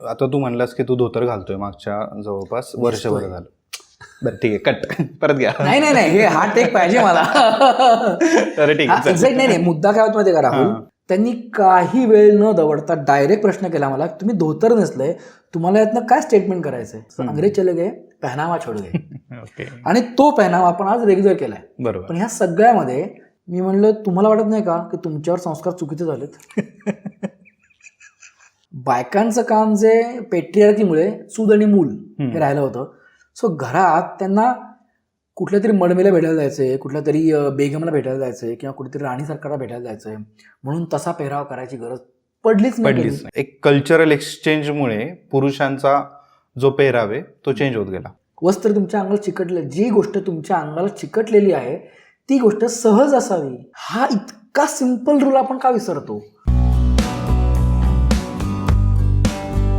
आता तू म्हणलास की तू धोतर घालतोय मागच्या जवळपास वर्षभर झालं. बरं ठीक आहे, कट परत घ्या. नाही नाही नाही, हे हा टेक पाहिजे मला. अरे ठीक आहे, एक्झॅक्ट नाही नाही, मुद्दा काय होत माहिती का राहुल, त्यांनी काही वेळ न दवडता डायरेक्ट प्रश्न केला मला, तुम्ही धोतर नेसलंय, तुम्हाला यातनं काय स्टेटमेंट करायचंय. अंग्रेज चले गए, पहनावा छोड गए. ओके, आणि तो पहनावा आपण आज रेग्युलर केलाय. बरोबर. पण ह्या सगळ्यामध्ये मी म्हणलं, तुम्हाला वाटत नाही का की तुमच्यावर संस्कार चुकीचे झालेत? बायकांचं काम जे पेट्रियार्कीमुळे सूद आणि मूल हे राहिलं होतं. सो घरात त्यांना कुठल्या तरी मडमेला भेटायला जायचंय, कुठल्या तरी बेगमला भेटायला जायचंय, किंवा कुठेतरी राणी सरकारला भेटायला जायचंय, म्हणून तसा पेहराव करायची गरज पडलीच नाही. एक कल्चरल एक्सचेंजमुळे पुरुषांचा जो पेहराव आहे तो चेंज होत गेला. वस्त्र तुमच्या अंगाला चिकटलं, जी गोष्ट तुमच्या अंगाला चिकटलेली आहे ती गोष्ट सहज असावी, हा इतका सिंपल रूल आपण का विसरतो?